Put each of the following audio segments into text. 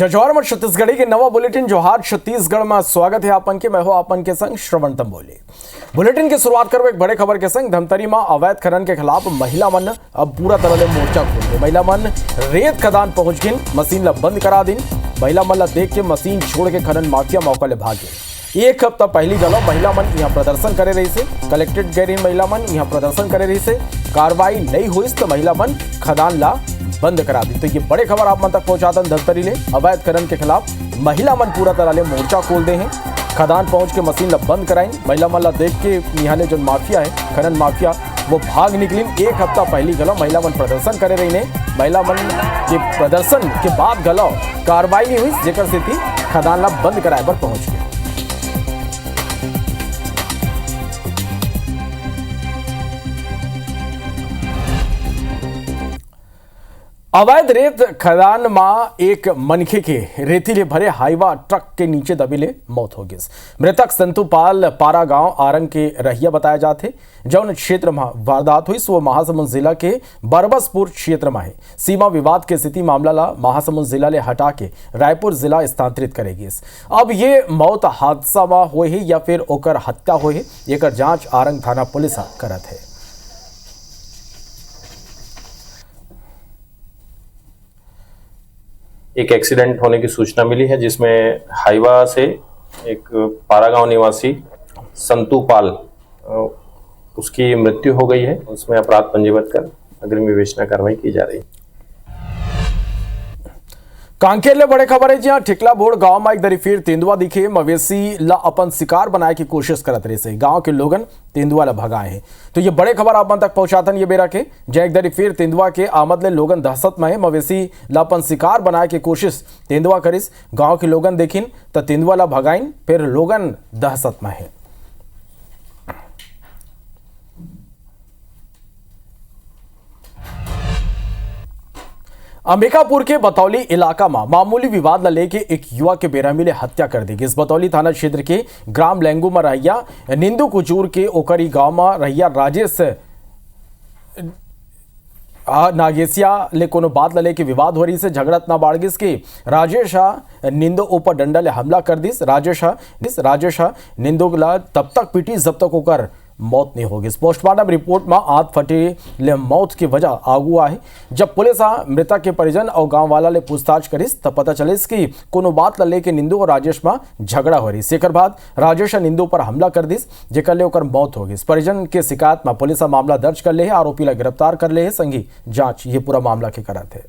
जजौर में छत्तीसगढ़ी के नवा बुलेटिन जोहार छत्तीसगढ़ में स्वागत है आपन के। मैं हो आपन के संग श्रवण तंबोली। बुलेटिन की शुरुआत करो एक बड़े खबर के संग। धमतरी में अवैध खनन के खिलाफ महिला मन अब पूरा तरह से मोर्चा खोल दे। महिला मन रेत खदान पहुंच गिन, मशीन ला बंद करा दिन। महिला मन ला देख के मशीन छोड़ के खनन माफिया मौका ले भागे। एक हफ्ता पहली गलो महिला मन यहाँ प्रदर्शन करे रही से। कलेक्ट्रेट गए महिला मन यहाँ प्रदर्शन करे रही से। कार्रवाई नहीं हुई तो महिला मन खदान ला बंद करा दी। तो ये बड़े खबर आप मन तक पहुंचाते धमतरी ले। अवैध खनन के खिलाफ महिला मन पूरा तरह ले मोर्चा खोल दे हैं। खदान पहुंच के मशीन ला बंद कराई। महिला मन ला देख के यहाँ ने जो माफिया है खनन माफिया वो भाग निकली। एक हफ्ता पहली गलो महिला मन प्रदर्शन करे रही ने। महिला मन के प्रदर्शन के बाद गलो कार्रवाई नहीं हुई जेकर स्थिति खदान ला बंद कराए पर पहुंच गई। अवैध रेत खदान में एक मनखे के रेतीले भरे हाईवा ट्रक के नीचे दबीले मौत हो गई। मृतक संतुपाल पारा गांव आरंग के रहिया बताया जाते। जौन क्षेत्र में वारदात हुई वो महासमुंद जिला के बरबसपुर क्षेत्र में है। सीमा विवाद के स्थिति मामला ला महासमुंद जिला ले हटा के रायपुर जिला स्थानांतरित करेगी। अब ये मौत हादसा में हुए है या फिर ओकर हत्या हुई है, एकर जांच आरंग थाना पुलिस करत है। एक एक्सीडेंट होने की सूचना मिली है जिसमें हाईवा से एक पारागांव निवासी संतुपाल उसकी मृत्यु हो गई है। उसमें अपराध पंजीबद्ध कर अग्रिम विवेचना कार्रवाई की जा रही है। कांकेर ले बड़े खबर है जहां ठिकला बोर्ड गांव में एक दरी फिर तेंदुआ दिखे। मवेशी ला अपन शिकार बनाए की कोशिश करत रहे से गांव के लोगन तेंदुआ ला भगाए हैं। तो ये बड़े खबर आप तक पहुंचातन ये बेरा के जहां एक दरी फिर तेंदुआ के आमद ले लोगन दहशत में है। मवेशी ला अपन शिकार बनाए की कोशिश तेंदुआ करिस। गांव के लोगन देखिन तो तेंदुआ ला भगाइन, फिर लोगन दहशत में है। अंबिकापुर के बतौली इलाका में मामूली विवाद ला लेके एक युवा के बेरहमी ले हत्या कर दी। इस बतौली थाना क्षेत्र के ग्राम लेंगू में रहिया निंदू कुचूर के ओकरी गांव में रहिया राजेश नागेसिया ले कोनो बात ला लेके विवाद हो रही से झगड़त ना बाढ़ गिस के राजेश निंदो ऊपर डंडा ले हमला कर दिस। राजेश निंदो ला तब तक पीटी जब तक ओकर मौत नहीं होगी। पोस्टमार्टम रिपोर्ट में आंत फटे ले मौत की वजह आगू है। जब पुलिस मृतक के परिजन और गांव वाला ले पूछताछ करिस तब पता चलिस कि कोनो बात ला लेके निंदू और राजेश में झगड़ा हो रही। एकर बाद राजेश निंदू पर हमला कर दिस जेकर ले ओकर मौत हो गई। परिजन के शिकायत में पुलिस मामला दर्ज कर ले है। आरोपी ला गिरफ्तार कर ले है। संगी जांच ये पूरा मामला के करत है।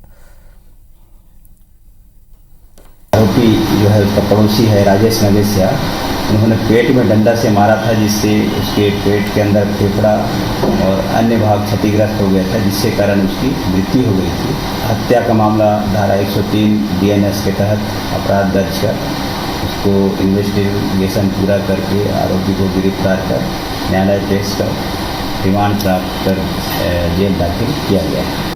आरोपी जो है उसका पड़ोसी है राजेश नागेसिया। उन्होंने पेट में डंडा से मारा था जिससे उसके पेट के अंदर फेफड़ा और अन्य भाग क्षतिग्रस्त हो गया था, जिससे कारण उसकी मृत्यु हो गई थी। हत्या का मामला धारा 103 बीएनएस के तहत अपराध दर्ज कर उसको इन्वेस्टिगेशन पूरा करके आरोपी को गिरफ्तार कर न्यायालय पेश कर रिमांड प्राप्त कर जेल दाखिल किया गया है।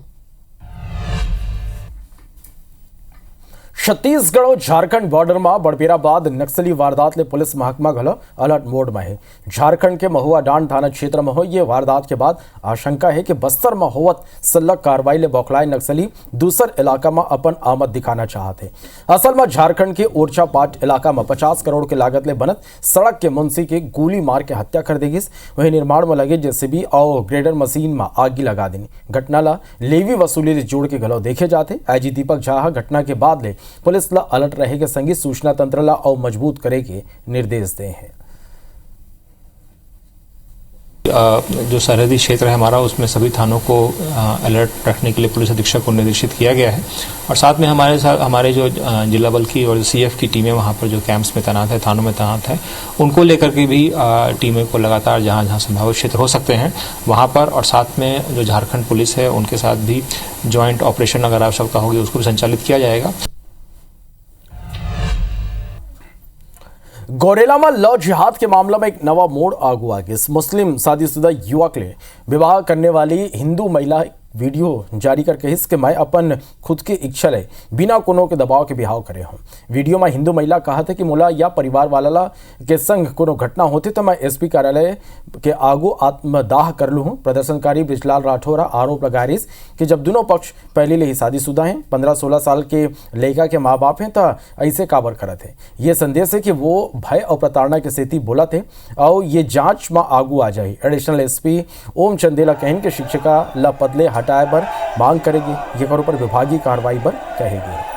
छत्तीसगढ़ और झारखंड बॉर्डर में बड़पेरा बाद नक्सली वारदात ले पुलिस महकमा घलो अलर्ट मोड में है। झारखंड के महुआ डांड थाना क्षेत्र में हो ये वारदात के बाद आशंका है कि बस्तर में होवत सल्लक कार्रवाई ले बौखलाए नक्सली दूसर इलाका में अपन आमद दिखाना चाहते। असल में झारखंड के ओरछा पाट इलाका में 50 करोड़ के लागत ले बनत सड़क के मुंशी के गोली मार के हत्या कर देगी। वही निर्माण में लगे जेसीबी और ग्रेडर मशीन में आगी लगा देनी। घटना ला लेवी वसूली जोड़ के घलो देखे जाते। आईजी दीपक झा घटना के बाद ले पुलिस ला अलर्ट रहेगा। संगीत सूचना तंत्र ला और मजबूत करे के निर्देश दे हैं। जो सरहदी क्षेत्र है हमारा उसमें सभी थानों को अलर्ट रखने के लिए पुलिस अधीक्षक को निर्देशित किया गया है। और साथ में हमारे जो जिला बल की और सीएफ की टीमें वहाँ पर जो कैंप्स में तैनात है, थानों में तैनात है, उनको लेकर के भी टीमें को लगातार जहाँ संभावित क्षेत्र हो सकते हैं वहाँ पर, और साथ में जो झारखंड पुलिस है उनके साथ भी ज्वाइंट ऑपरेशन अगर आवश्यकता होगी उसको भी संचालित किया जाएगा। गौरेला में लव जिहाद के मामला में एक नवा मोड़ आगू आ गया। मुस्लिम शादीशुदा युवक ले विवाह करने वाली हिंदू महिला वीडियो जारी कर कहिस कि मैं अपन खुद के इच्छा ले बिना कोनो के दबाव के बिहाव करे हूँ। वीडियो में हिंदू महिला कहा था कि मोला या परिवार वाला के संग कोनो घटना होती तो मैं एसपी कार्यालय के आगू आत्मदाह कर लूँ। प्रदर्शनकारी ब्रिजलाल राठौर आरोप लगा रही कि जब दोनों पक्ष पहले ले ही शादीशुदा हैं, 15-16 साल के लड़का के माँ बाप हैं तो ऐसे काबर करत है। ये संदेश है कि वो भय और प्रताड़ना के स्थिति बोला थे और ये जांच में आगू आ जाए। एडिशनल एसपी ओम चंदेला कहन के शिक्षिका ला पदले हटाए पर मांग करेगी, ये करो पर विभागीय कार्रवाई पर कहेगी।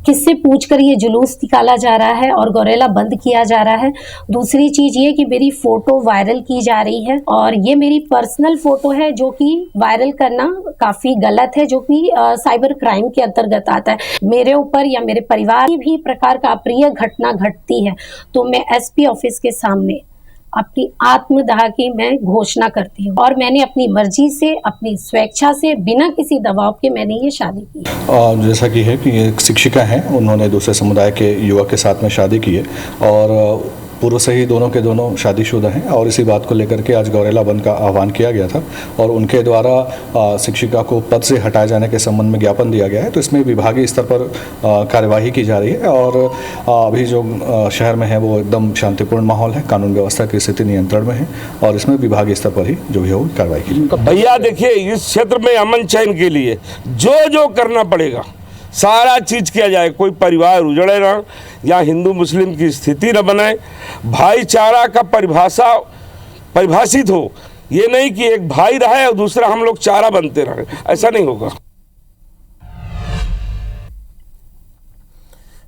किससे पूछकर ये जुलूस निकाला जा रहा है और गौरेला बंद किया जा रहा है। दूसरी चीज ये कि मेरी फोटो वायरल की जा रही है और ये मेरी पर्सनल फोटो है जो कि वायरल करना काफी गलत है, जो कि साइबर क्राइम के अंतर्गत आता है। मेरे ऊपर या मेरे परिवार की भी प्रकार का अप्रिय घटना घटती है तो मैं एसपी ऑफिस के सामने अपनी आत्मदाह की मैं घोषणा करती हूँ और मैंने अपनी मर्जी से, अपनी स्वेच्छा से, बिना किसी दबाव के मैंने ये शादी की। और जैसा कि है कि एक शिक्षिका हैं, उन्होंने दूसरे समुदाय के युवक के साथ में शादी की है और पूर्व से ही दोनों के दोनों शादीशुदा हैं और इसी बात को लेकर के आज गौरेला बंद का आह्वान किया गया था और उनके द्वारा शिक्षिका को पद से हटाए जाने के संबंध में ज्ञापन दिया गया है। तो इसमें विभागीय स्तर पर कार्यवाही की जा रही है और अभी जो शहर में है वो एकदम शांतिपूर्ण माहौल है, कानून व्यवस्था की स्थिति नियंत्रण में है और इसमें विभागीय स्तर पर ही जो भी हो कार्रवाई की। भैया देखिए, इस क्षेत्र में अमन चैन के लिए जो करना पड़ेगा सारा चीज किया जाए। कोई परिवार उजड़े ना या हिंदू मुस्लिम की स्थिति न बनाए, भाईचारा का परिभाषित हो। ये नहीं कि एक भाई रहे और दूसरा हम लोग चारा बनते रहे, ऐसा नहीं होगा।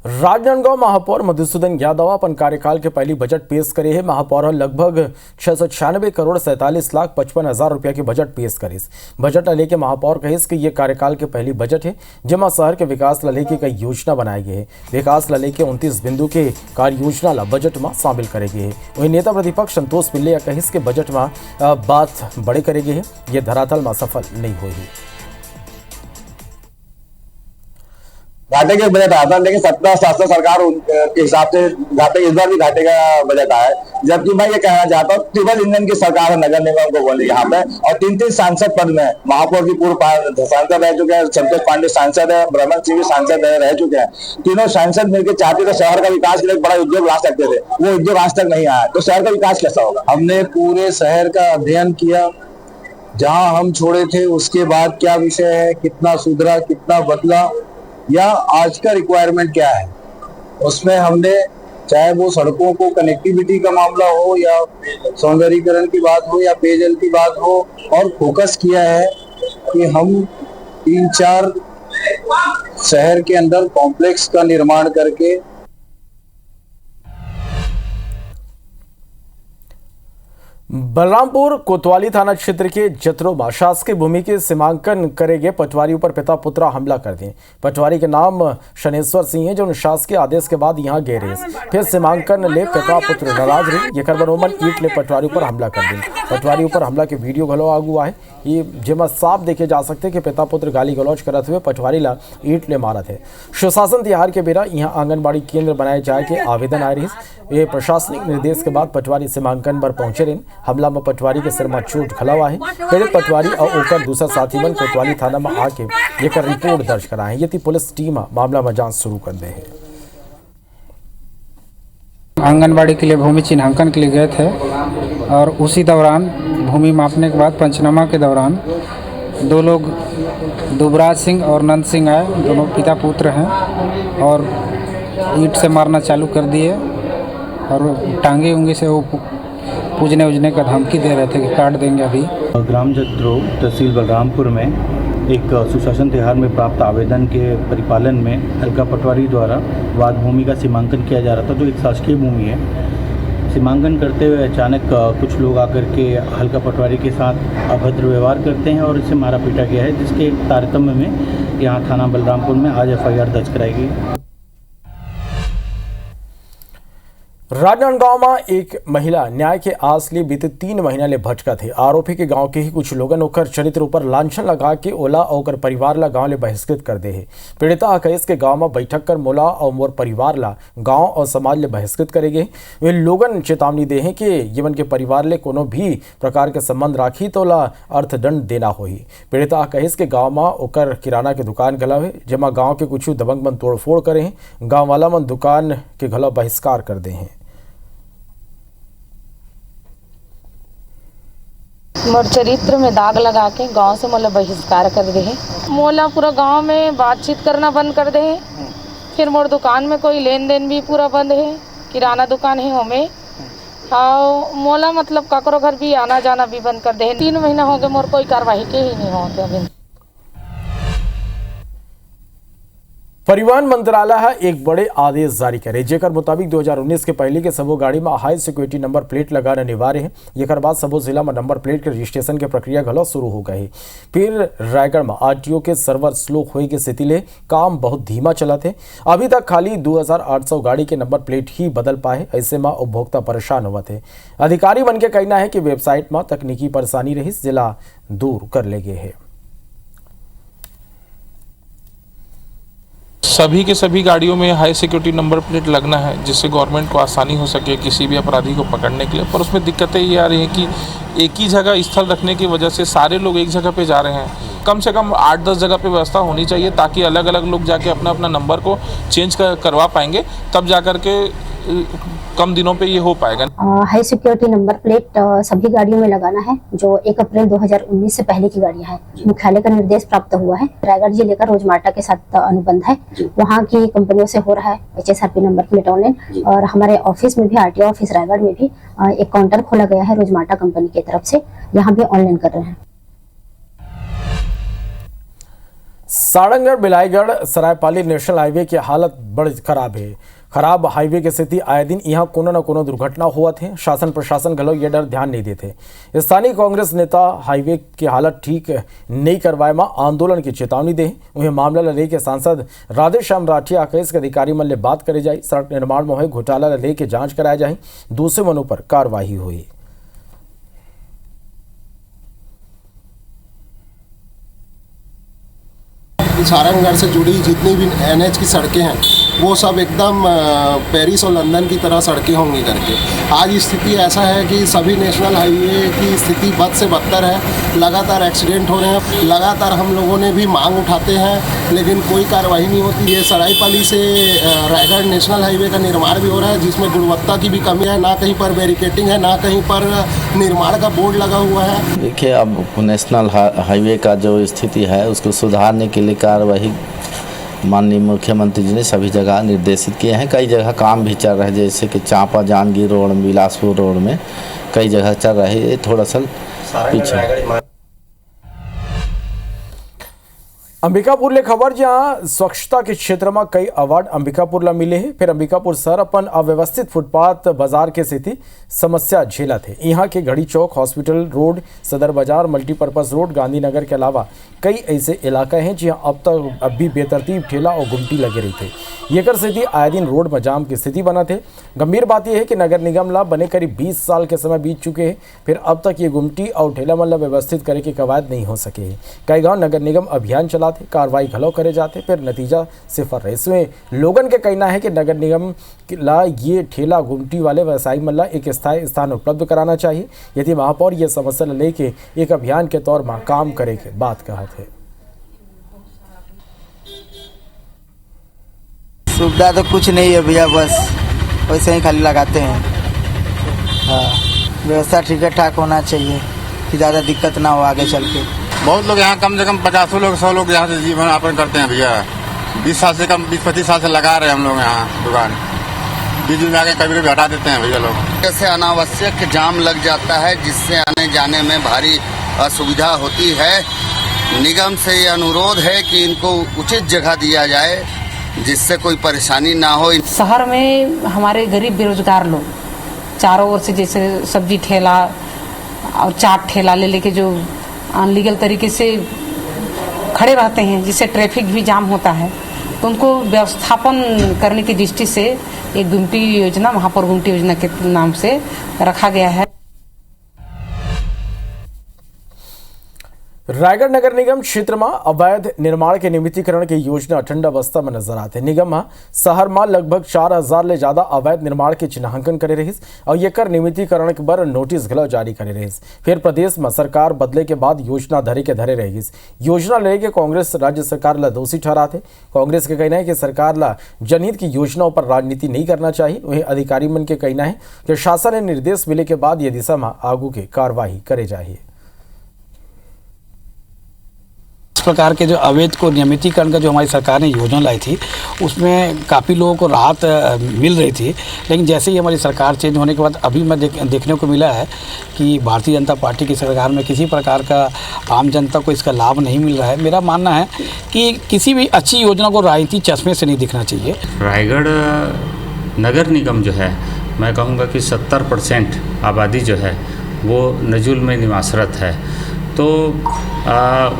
राजनांदगांव महापौर मधुसूदन यादव अपन कार्यकाल के पहली बजट पेश करे है। महापौर लगभग 696 करोड़ 47,55,000 रुपया के बजट पेश करिस। बजट लेके महापौर कहिस कि ये कार्यकाल के पहली बजट है जमा शहर के विकास लले के कई योजना बनाई गई है। विकास लले के 29 बिंदु के कार्य योजना ला बजट में शामिल करे गए है। वही नेता प्रतिपक्ष संतोष पिल्ले कहिस के बजट में बात बड़े करे गए है, ये धरातल में सफल नहीं हुई। घाटे के बजट आया था, लेकिन 17-7 सरकार के हिसाब से घाटे, इस बार भी घाटे का बजट आया है। जबकि मैं ये कहना चाहता हूँ, ट्रिपल इंजन की सरकार है नगर निगम को बोले यहाँ पे, और 3 सांसद पद में महापौर की पूर्व सांसद रह चुके हैं, संतोष पांडे सांसद है, ब्रह्मन सिंह भी सांसद रह चुके हैं। तीनों सांसद मिलकर चाहते तो शहर का विकास के लिए बड़ा उद्योग ला सकते थे, वो उद्योग आज तक नहीं आया, तो शहर का विकास कैसा होगा। हमने पूरे शहर का अध्ययन किया, जहाँ हम छोड़े थे उसके बाद क्या विषय है, कितना सुधरा, कितना बदला, या आज का रिक्वायरमेंट क्या है। उसमें हमने चाहे वो सड़कों को कनेक्टिविटी का मामला हो या सौंदर्यीकरण की बात हो या पेयजल की बात हो, और फोकस किया है कि हम 3-4 शहर के अंदर कॉम्प्लेक्स का निर्माण करके। बलरामपुर कोतवाली थाना क्षेत्र के जत्रोबा शासकीय भूमि के सीमांकन करेगे पटवारी पर पिता पुत्र हमला कर दिए। पटवारी के नाम शनेश्वर सिंह है, जो शासकीय आदेश के बाद यहाँ गए रहे, फिर सीमांकन ले पिता पुत्र नाराज रहे, ये करबनोमन ईट ले पटवारी पर हमला कर दी। पटवारी पर हमला के वीडियो घलो आगू है, ये जिसमें साफ देखे जा सकते कि पिता पुत्र गाली गलौज करते हुए पटवारी ला ईट ले मारा थे। सुशासन तिहार के बेरा यहाँ आंगनबाड़ी केंद्र बनाए जाए के आवेदन आए रही। ये प्रशासनिक निर्देश के बाद पटवारी सीमांकन पर पहुंचे रहे। हमला में पटवारी के सिर में चोट खलावा है। पीड़ित पटवारी और ओकर दूसरा साथी मन कोतवाली थाना में आके लेकर रिपोर्ट दर्ज कराए। ये पुलिस टीम मामला में जांच शुरू कर दे है। आंगनबाड़ी के लिए भूमि चिन्हांकन के लिए गए थे और उसी दौरान भूमि मापने के बाद पंचनामा के दौरान 2 लोग दुबराज सिंह और नंद सिंह आए, दोनों पिता पुत्र हैं, और ईंट से मारना चालू कर दिए और टांगे उंगे से वो पूजने उजने का धमकी दे रहे थे कि काट देंगे। अभी ग्राम जत्रो तहसील बलरामपुर में एक सुशासन तिहार में प्राप्त आवेदन के परिपालन में हल्का पटवारी द्वारा वाद भूमि का सीमांकन किया जा रहा था, जो एक शासकीय भूमि है। सीमांकन करते हुए अचानक कुछ लोग आकर के हल्का पटवारी के साथ अभद्र व्यवहार करते हैं और इसे मारा पीटा गया है, जिसके तारतम्य में यहाँ थाना बलरामपुर में आज FIR दर्ज कराई गई। राजनांदगांव में एक महिला न्याय के आस लिए बीते 3 महीना ले भटका थे। आरोपी के गांव के ही कुछ लोगन ओकर चरित्र ऊपर लांछन लगा के ओला और परिवार ला गांव ले बहिष्कृत कर दे है। पीड़िता कहिस के गांव में बैठक कर मोला और मोर परिवार ला गांव और समाज ले बहिष्कृत करेगे। वे लोगन चेतावनी दे हैं कि यमन के परिवार ले कोनो भी प्रकार के संबंध राखी तो ला अर्थदंड देना होही। पीड़िता कहिस के गाँव में ओकर किराना के दुकान घलव है, जेमा गाँव के कुछ दबंग मन तोड़फोड़ करे हैं। गाँव वाला मन दुकान के घलव बहिष्कार कर दे हैं। मोर चरित्र में दाग लगा के गांव से मोला बहिष्कार कर दे है। मोला पूरा गांव में बातचीत करना बंद कर दे है। फिर मोर दुकान में कोई लेन देन भी पूरा बंद है। किराना दुकान है हमें और मोला मतलब काकरो घर भी आना जाना भी बंद कर दे है। 3 महीना हो गए मोर कोई कार्रवाई के ही नहीं होते अभी। परिवहन मंत्रालय है एक बड़े आदेश जारी करे, जेकर मुताबिक 2019 के पहले के सबो गाड़ी में हाई सिक्योरिटी नंबर प्लेट लगाना अनिवार्य है। एकर बाद सबो जिला में नंबर प्लेट के रजिस्ट्रेशन के प्रक्रिया घलो शुरू हो गई। फिर रायगढ़ में आरटीओ के सर्वर स्लो होए के स्थिति ले काम बहुत धीमा चला थे। अभी तक खाली 2800 गाड़ी के नंबर प्लेट ही बदल पाए। ऐसे में उपभोक्ता परेशान हुआ थे। अधिकारी मन के कहना है कि वेबसाइट में तकनीकी परेशानी रही, जिला दूर कर ले गए है। सभी के सभी गाड़ियों में हाई सिक्योरिटी नंबर प्लेट लगना है, जिससे गवर्नमेंट को आसानी हो सके किसी भी अपराधी को पकड़ने के लिए। पर उसमें दिक्कतें ये आ रही हैं कि एक ही जगह स्थल रखने की वजह से सारे लोग एक जगह पे जा रहे हैं। कम से कम 8-10 जगह पे व्यवस्था होनी चाहिए, ताकि अलग अलग लोग जाके अपना अपना नंबर को चेंज करवा पाएंगे, तब जा कर के कम दिनों पे ये हो पाएगा। हाई सिक्योरिटी नंबर प्लेट सभी गाड़ियों में लगाना है जो 1 अप्रैल 2019 से पहले की गाड़ियां हैं। मुख्यालय का निर्देश प्राप्त हुआ है। रायगढ़ जिले का रोजमार्टा के साथ अनुबंध है। वहाँ की कंपनियों से हो रहा है HSRP नंबर प्लेट ऑनलाइन। और हमारे ऑफिस में भी, RTO ऑफिस रायगढ़ में भी एक काउंटर खोला गया है रोजमार्टा कंपनी की तरफ से। यहाँ भी ऑनलाइन कर रहे हैं। सारंगगढ़ बिलाईगढ़ सरायपाली नेशनल हाईवे की हालत बड़ी खराब है। खराब हाईवे के स्थिति आए दिन यहाँ कोनो न कोनो दुर्घटना हुआ थे। शासन प्रशासन गलो ये डर ध्यान नहीं देते। स्थानीय कांग्रेस नेता हाईवे की हालत ठीक नहीं करवाए में आंदोलन की चेतावनी दे। उन्हें मामला लेके सांसद राधेश्याम राठिया केस के अधिकारी मन ले बात करे जाए। सड़क निर्माण में हुए घोटाला लेके जांच कराया जाए। दूसरे मनों पर कार्रवाई हुई। सारंगगढ़ से जुड़ी जितनी भी NH की सड़कें हैं वो सब एकदम पेरिस और लंदन की तरह सड़कें होंगी करके। आज स्थिति ऐसा है कि सभी नेशनल हाईवे की स्थिति बद से बदतर है। लगातार एक्सीडेंट हो रहे हैं। लगातार हम लोगों ने भी मांग उठाते हैं, लेकिन कोई कार्रवाई नहीं होती। ये सरायपाली से रायगढ़ नेशनल हाईवे का निर्माण भी हो रहा है, जिसमें गुणवत्ता की भी कमी है। ना कहीं पर बैरिकेटिंग है, ना कहीं पर निर्माण का बोर्ड लगा हुआ है। देखिए, अब नेशनल हाईवे का जो स्थिति है उसको सुधारने के लिए कार्रवाई माननीय मुख्यमंत्री जी ने सभी जगह निर्देशित किए हैं। कई जगह काम भी चल रहा है, जैसे कि चांपा जांजगीर रोड, बिलासपुर रोड में कई जगह चल रहा है। ये थोड़ा सा पीछे। अंबिकापुर ले खबर, जहां स्वच्छता के क्षेत्र में कई अवार्ड अंबिकापुर ला मिले हैं। फिर अंबिकापुर शहर अपन अव्यवस्थित फुटपाथ बाजार के स्थिति समस्या झेला थे। यहाँ के घड़ी चौक, हॉस्पिटल रोड, सदर बाजार, मल्टीपर्पज रोड, गांधीनगर के अलावा कई ऐसे इलाके हैं जहाँ अब भी बेतरतीब ठेला और गुमटी लगे रही थे। येकर स्थिति आए दिन रोड में जाम की स्थिति बना थे। गंभीर बात यह है कि नगर निगम ला बने करीब 20 साल के समय बीत चुके हैं, फिर अब तक ये गुमटी और ठेला मल्ला व्यवस्थित करे के कवायद नहीं हो सके हैं। कई गाँव नगर निगम अभियान चलाते, कार्रवाई घलो करे जाते, फिर नतीजा सिफर रहे। इसमें लोगन के कहना है कि नगर निगम ला ये ठेला गुमटी वाले व्यवसायी मल्ला एक स्थायी स्थान उपलब्ध कराना चाहिए। यदि महापौर ये समस्या लेके एक अभियान के तौर में काम करे के बात कहा थे। सुविधा तो कुछ नहीं है भैया, बस वैसे ही खाली लगाते हैं। हाँ, व्यवस्था ठीक ठाक होना चाहिए कि ज़्यादा दिक्कत ना हो आगे चल के। बहुत लोग यहाँ कम से कम 50 लोग 100 लोग यहाँ से जीवन यापन करते हैं भैया। 20 साल से कम 20-25 साल से लगा रहे हैं हम लोग यहाँ दुकान। बीच में आके कभी कभी हटा देते हैं भैया लोग। जैसे अनावश्यक जाम लग जाता है, जिससे आने जाने में भारी असुविधा होती है। निगम से ये अनुरोध है कि इनको उचित जगह दिया जाए, जिससे कोई परेशानी ना हो। शहर में हमारे गरीब बेरोजगार लोग चारों ओर से, जैसे सब्जी ठेला और चाट ठेला ले लेके जो अनलीगल तरीके से खड़े रहते हैं, जिससे ट्रैफिक भी जाम होता है। तो उनको व्यवस्थापन करने की दृष्टि से एक गुमटी योजना, महापौर गुमटी योजना के नाम से रखा गया है। रायगढ़ नगर निगम क्षेत्र में अवैध निर्माण के नियमितीकरण की योजना ठंडा अवस्था में नजर आते। निगम में शहर में लगभग 4000 ले ज्यादा अवैध निर्माण के चिन्हांकन करे रही और ये नियमितीकरण के बर नोटिस गलो जारी करे रही। फिर प्रदेश में सरकार बदले के बाद योजना धरे के धरे रही। योजना ले के कांग्रेस राज्य सरकार ला दोषी ठहराते। कांग्रेस के कहना है कि सरकार ला जनहित की योजनाओं पर राजनीति नहीं करना चाहिए। वहीं अधिकारी मन के कहना है कि शासन ने निर्देश मिले के बाद ये दिशा में आगू की कार्रवाई करे जाए। इस प्रकार के जो अवैध को नियमितीकरण का जो हमारी सरकार ने योजना लाई थी उसमें काफ़ी लोगों को राहत मिल रही थी, लेकिन जैसे ही हमारी सरकार चेंज होने के बाद अभी मैं देखने को मिला है कि भारतीय जनता पार्टी की सरकार में किसी प्रकार का आम जनता को इसका लाभ नहीं मिल रहा है। मेरा मानना है कि किसी भी अच्छी योजना को राजनीति चश्मे से नहीं दिखना चाहिए। रायगढ़ नगर निगम जो है, मैं कहूँगा कि 70% आबादी जो है वो नजुल में निवासरत है, तो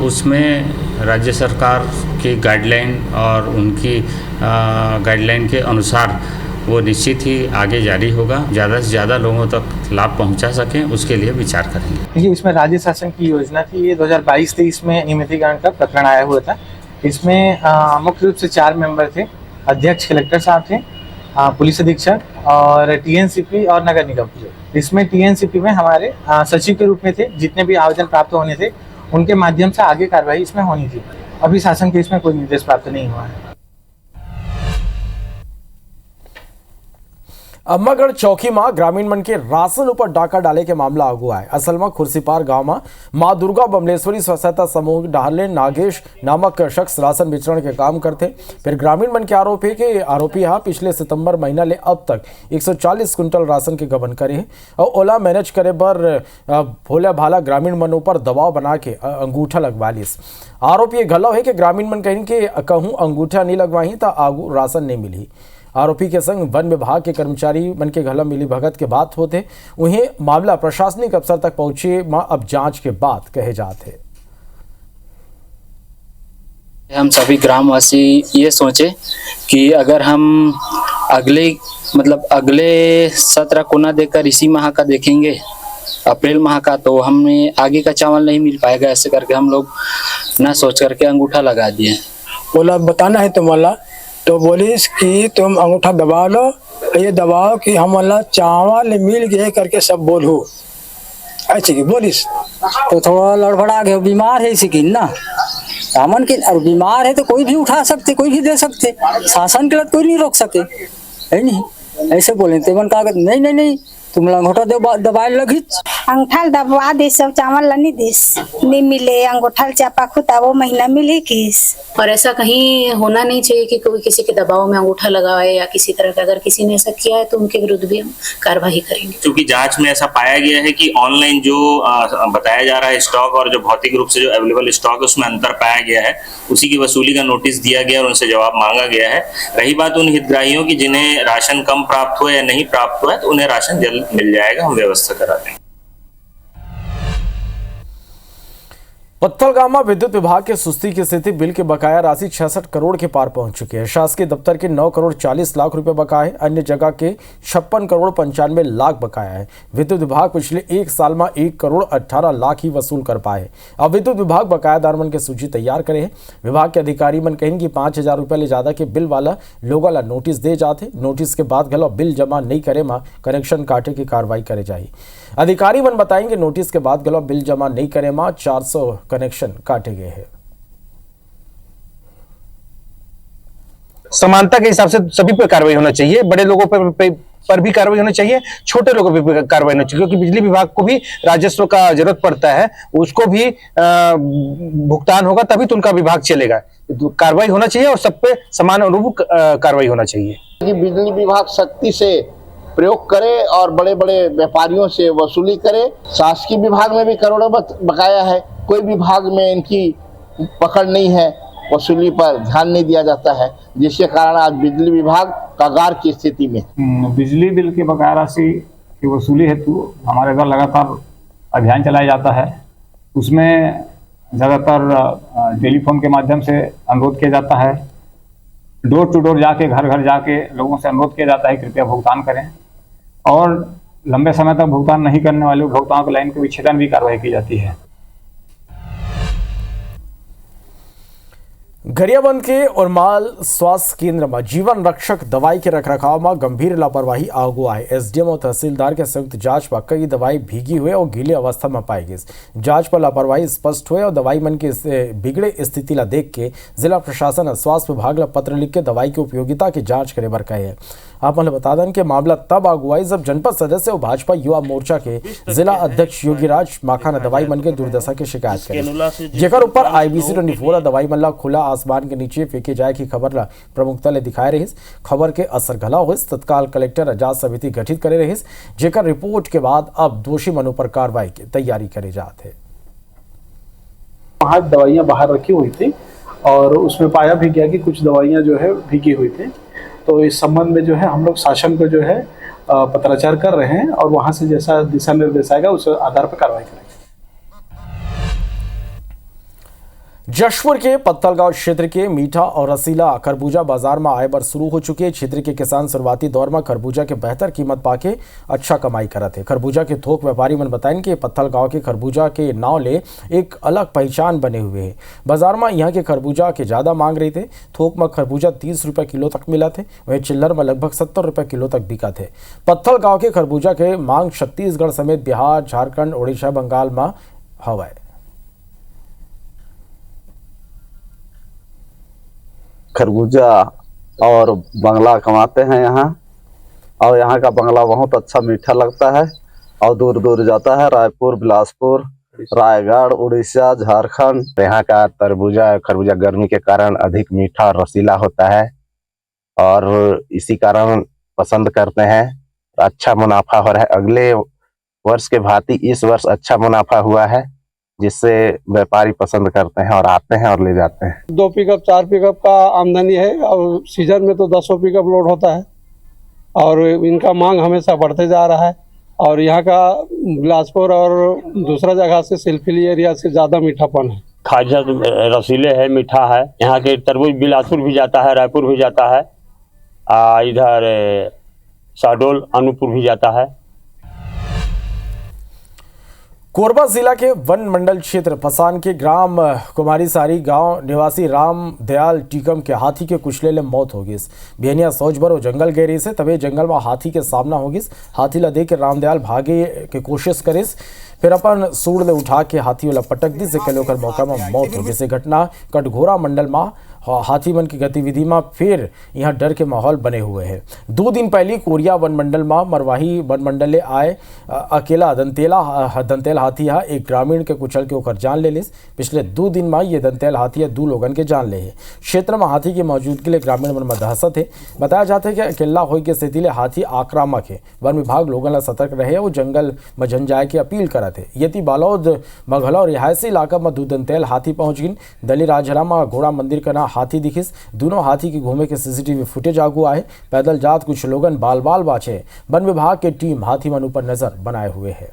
उसमें राज्य सरकार की गाइडलाइन और उनकी गाइडलाइन के अनुसार वो निश्चित ही आगे जारी होगा। ज़्यादा से ज़्यादा लोगों तक लाभ पहुंचा सकें उसके लिए विचार करेंगे। ये इसमें राज्य शासन की योजना थी। ये 2022-23 में नियमितीकरण का प्रकरण आया हुआ था। इसमें मुख्य रूप से 4 मेंबर थे। अध्यक्ष कलेक्टर साहब थे, पुलिस अधीक्षक और टीएनसीपी और नगर निगम। इसमें टीएनसीपी में हमारे सचिव के रूप में थे। जितने भी आवेदन प्राप्त होने थे उनके माध्यम से आगे कार्रवाई इसमें होनी थी। अभी शासन के इसमें कोई निर्देश प्राप्त नहीं हुआ है। अम्मागढ़ चौकी में ग्रामीण मन के राशन ऊपर डाका डाले के मामला आगू आए। असल में खुर्सीपार गांव में मां दुर्गा बमलेश्वरी स्वसहायता समूह डाहरले नागेश नामक शख्स राशन वितरण के काम करते। फिर ग्रामीण मन के आरोप है कि आरोपी पिछले सितंबर महीना ले अब तक 140 क्विंटल राशन के गबन करे है और ओला मैनेज करे बर भोला भाला ग्रामीण मनों पर दबाव बना के अंगूठा लगवा लिस। आरोप ये गलव है कि ग्रामीण मन कहीं के कहूँ अंगूठा नहीं लगवाही तो आगू राशन नहीं मिली। आरोपी के संग वन विभाग के कर्मचारी मन के घला मिली भगत के बात होते। उन्हें मामला प्रशासनिक अफसर तक पहुंचे अब जांच के बाद कहे जाते। हम सभी ग्रामवासी ये सोचे कि अगर हम अगले सत्र को ना देकर इसी माह का देखेंगे, अप्रैल माह का, तो हमें आगे का चावल नहीं मिल पाएगा। ऐसे करके हम लोग ना सोच करके अंगूठा लगा दिए। बोला बताना है तुम्हारा, तो बोलिस कि तुम अंगूठा दबा लो, ये दबाओ कि हमारा चावल मिल गए करके सब बोलो। ऐसे की बोलिस तो थोड़ा लड़बड़ा गया। बीमार है इसी की ना, सामान के और बीमार है तो कोई भी उठा सकते, कोई भी दे सकते। शासन के लिए कोई नहीं रोक सके, है नहीं। ऐसे बोले तेवन कागज नहीं तुम अंगूठा दबाए लगी। अंगूठा दबवा दे, सब चावल नहीं देस, नहीं मिले अंगूठा चापा खुदा वो महीना मिले किस। और ऐसा कहीं होना नहीं चाहिए कि कोई किसी के दबाव में अंगूठा लगाए या किसी तरह का। अगर किसी ने ऐसा किया है तो उनके विरुद्ध भी हम कार्रवाई करेंगे। क्योंकि जांच में ऐसा पाया गया है कि ऑनलाइन जो बताया जा रहा है स्टॉक और जो भौतिक रूप से जो अवेलेबल स्टॉक है उसमें अंतर पाया गया है। उसी की वसूली का नोटिस दिया गया और उनसे जवाब मांगा गया है। रही बात उन हितग्राहियों की जिन्हें राशन कम प्राप्त हुआ या नहीं प्राप्त हुआ है, तो उन्हें राशन जल्द मिल जाएगा, हम व्यवस्था करा देंगे। पत्थलगामा विद्युत विभाग के सुस्ती की स्थिति बिल के बकाया राशि 66 करोड़ के पार पहुंच चुकी है। शासकीय दफ्तर के 9 करोड़ 40 लाख रुपए बकाया है। अन्य जगह के 56 करोड़ 95 लाख बकाया है। विद्युत विभाग पिछले 1 साल में 1 करोड़ 18 लाख ही वसूल कर पाए। अब विद्युत विभाग बकायादार मन की सूची तैयार करे है। विभाग के अधिकारी मन कहें कि 5000 रुपये ले ज्यादा के बिल वाला लोगों ला नोटिस दे जाते। नोटिस के बाद गलो बिल जमा नहीं करे में कनेक्शन काटे की कार्रवाई करे जाए। अधिकारी मन बताएंगे नोटिस के बाद गलो बिल जमा नहीं करे में 400 कनेक्शन काटे गए हैं। समानता के हिसाब से सभी पर कार्रवाई होना चाहिए। बड़े लोगों पर भी कार्रवाई होनी चाहिए, छोटे लोगों पर भी कार्रवाई होनी चाहिए, क्योंकि बिजली विभाग को भी राजस्व का जरूरत पड़ता है। उसको भी भुगतान होगा तभी तो उनका विभाग चलेगा। तो कार्रवाई होना चाहिए और सब पे समान अनुरूप कार्रवाई होना चाहिए। बिजली विभाग सख्ती से प्रयोग करे और बड़े बड़े व्यापारियों से वसूली करे। शासकीय विभाग में भी करोड़ों बकाया है, कोई विभाग में इनकी पकड़ नहीं है, वसूली पर ध्यान नहीं दिया जाता है, जिसके कारण आज बिजली विभाग कगार की स्थिति में। बिजली बिल की बकाया राशि की वसूली हेतु हमारे द्वारा लगातार अभियान चलाया जाता है। उसमें ज़्यादातर टेलीफोन के माध्यम से अनुरोध किया जाता है डोर टू डोर जाके घर घर जाके लोगों से अनुरोध किया जाता है कृपया भुगतान करें, और लंबे समय तक भुगतान नहीं करने वाले उपभोक्ताओं की लाइन के विच्छेदन भी कार्रवाई की जाती है। गरियाबंद के उरमाल स्वास्थ्य केंद्र में जीवन रक्षक दवाई के रखरखाव में गंभीर लापरवाही आगू आई। एसडीएम और तहसीलदार के संयुक्त जांच में कई दवाई भीगी हुए और गीली अवस्था में पाई गई। जांच पर लापरवाही स्पष्ट हुए और दवाई मन के बिगड़े स्थिति ला देख के जिला प्रशासन और स्वास्थ्य विभाग ला पत्र लिख के दवाई की उपयोगिता की जांच करे बर कहे है। आप मतलब बता दें कि मामला तब आगू आई जब जनपद सदस्य और भाजपा युवा मोर्चा के जिला अध्यक्ष योगीराज माखा ने दवाई मन के दुर्दशा की शिकायत करी, जेकर ऊपर IBC 24 दवाई मन ला खुला आसमान के नीचे फेंके जाए की खबर ला प्रमुखता ले दिखाए रही। खबर के असर घला हुए तत्काल कलेक्टर जांच समिति गठित करे रही, जेकर रिपोर्ट के बाद अब दोषी मनों पर कार्रवाई की तैयारी करे जाते। वहाँ दवाइयाँ बाहर रखी हुई थी और उसमें पाया भी गया कि कुछ दवाइयाँ जो है भीगी हुई थी। तो इस संबंध में जो है हम लोग शासन को जो है पत्राचार कर रहे हैं और वहाँ से जैसा दिशा निर्देश आएगा उस आधार पर कार्रवाई करेंगे। जशपुर के पत्तलगांव क्षेत्र के मीठा और रसीला खरबूजा बाजार में आए बार शुरू हो चुके। क्षेत्र के किसान शुरुआती दौर में खरबूजा के बेहतर कीमत पाके अच्छा कमाई करा थे। खरबूजा के थोक व्यापारी मन बताएं कि पत्तलगांव के खरबूजा के नाव ले एक अलग पहचान बने हुए है। बाजार में यहाँ के खरबूजा के ज्यादा मांग रही थे। थोक में खरबूजा 30 रुपये किलो तक मिला थे, वहीं चिल्लर में लगभग 70 रुपये किलो तक बिका थे। पत्तलगांव के खरबूजा के मांग छत्तीसगढ़ समेत बिहार, झारखंड, उड़ीसा, बंगाल में हवा है। खरबूजा और बंगला कमाते हैं यहाँ, और यहाँ का बंगला बहुत अच्छा मीठा लगता है और दूर दूर जाता है। रायपुर, बिलासपुर, रायगढ़, उड़ीसा, झारखंड। यहाँ का तरबूजा खरबूजा गर्मी के कारण अधिक मीठा और रसीला होता है और इसी कारण पसंद करते हैं। अच्छा मुनाफा हो रहा है। अगले वर्ष के भांति इस वर्ष अच्छा मुनाफा हुआ है, जिससे व्यापारी पसंद करते हैं और आते हैं और ले जाते हैं। 2 पिकअप 4 पिकअप का आमदनी है और सीजन में तो 10 पिकअप लोड होता है और इनका मांग हमेशा बढ़ते जा रहा है। और यहाँ का बिलासपुर और दूसरा जगह से सिलफिली एरिया से ज़्यादा मीठापन है। खाजा रसीले है, मीठा है। यहाँ के तरबूज बिलासपुर भी जाता है, रायपुर भी जाता है, इधर शहडोल, अनूपपुर भी जाता है। कोरबा जिला के वन मंडल क्षेत्र पसान के ग्राम कुमारी सारी गांव निवासी राम दयाल टीकम के हाथी के कुचले ले मौत हो गई। बेहनिया सोचबर और जंगल गए रही से तभी जंगल में हाथी के सामना हो गई। हाथी ला देख के रामदयाल भागे के कोशिश करिस, फिर अपन सूड़ ले उठा के हाथी वाला पटक दी, से कलोकर मौका में मौत हो गई। से घटना कटघोरा मंडल में हाथी मन की गतिविधि में फिर यहाँ डर के माहौल बने हुए हैं। 2 दिन पहले कोरिया वन मंडल में मरवाही वन मंडल ले आए अकेला दंतेल हाथी एक ग्रामीण के कुचल के ओकर जान ले लिस। पिछले 2 दिन में ये दंतेल हाथी 2 लोगन के जान ले है। क्षेत्र में हाथी की मौजूदगी ले ग्रामीण मन में दहशत है। बताया जाता है कि अकेला हो के स्थिति ले हाथी आक्रामक है। वन विभाग लोगों ला सतर्क रहे और जंगल में जन जाए के अपील करा थे। यदि बालोद मघला और रिहायशी इलाका में 2 दंतेल हाथी पहुंच गई। दली राजहरा में घोड़ा मंदिर का ना हाथी दिखिस। दोनों हाथी के घूमे के CCTV फुटेज आगू आए। पैदल जात कुछ लोगन बाल बाचे। वन विभाग के टीम हाथी मन ऊपर नजर बनाए हुए है।